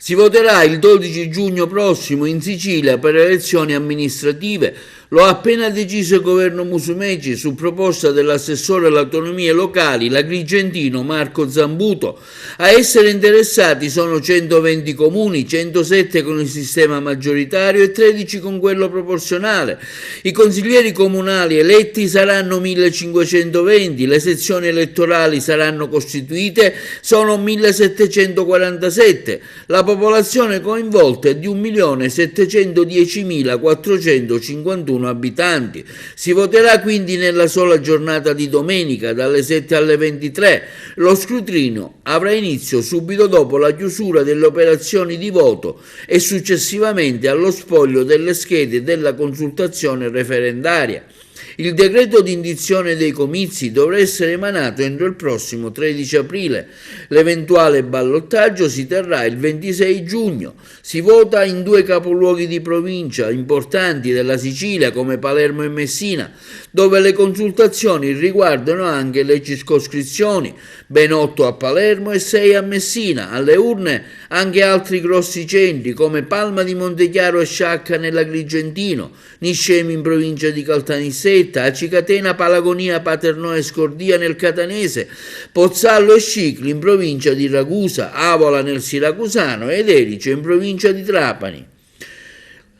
Si voterà il 12 giugno prossimo in Sicilia per elezioni amministrative. Lo ha appena deciso il governo Musumeci su proposta dell'assessore alle autonomie locali, l'agrigentino Marco Zambuto. A essere interessati sono 120 comuni, 107 con il sistema maggioritario e 13 con quello proporzionale. I consiglieri comunali eletti saranno 1520, le sezioni elettorali saranno costituite, sono 1747. La popolazione coinvolta è di 1.710.451 abitanti. Si voterà quindi nella sola giornata di domenica dalle 7 alle 23. Lo scrutinio avrà inizio subito dopo la chiusura delle operazioni di voto e successivamente allo spoglio delle schede della consultazione referendaria. Il decreto di indizione dei comizi dovrà essere emanato entro il prossimo 13 aprile. L'eventuale ballottaggio si terrà il 26 giugno. Si vota in 2 capoluoghi di provincia importanti della Sicilia come Palermo e Messina, dove le consultazioni riguardano anche le circoscrizioni, ben 8 a Palermo e 6 a Messina. Alle urne anche altri grossi centri come Palma di Montechiaro e Sciacca nell'Agrigentino, Niscemi in provincia di Caltanissetta, Acicatena, Palagonia, Paternò e Scordia nel Catanese, Pozzallo e Scicli in provincia di Ragusa, Avola nel Siracusano ed Erice in provincia di Trapani.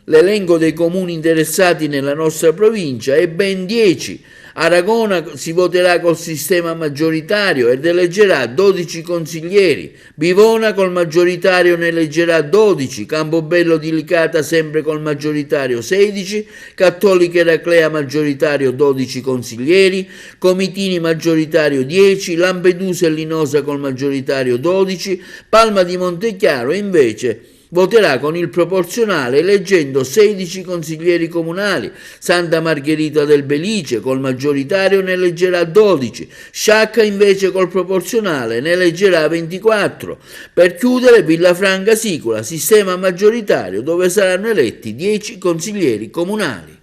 L'elenco dei comuni interessati nella nostra provincia è ben 10. Aragona si voterà col sistema maggioritario ed eleggerà 12 consiglieri. Bivona col maggioritario ne eleggerà 12. Campobello di Licata sempre col maggioritario 16. Cattolica Eraclea maggioritario 12 consiglieri. Comitini maggioritario 10. Lampedusa e Linosa col maggioritario 12. Palma di Montechiaro invece voterà con il proporzionale eleggendo 16 consiglieri comunali. Santa Margherita del Belice col maggioritario ne eleggerà 12, Sciacca invece col proporzionale ne eleggerà 24. Per chiudere Villafranca Sicola, sistema maggioritario dove saranno eletti 10 consiglieri comunali.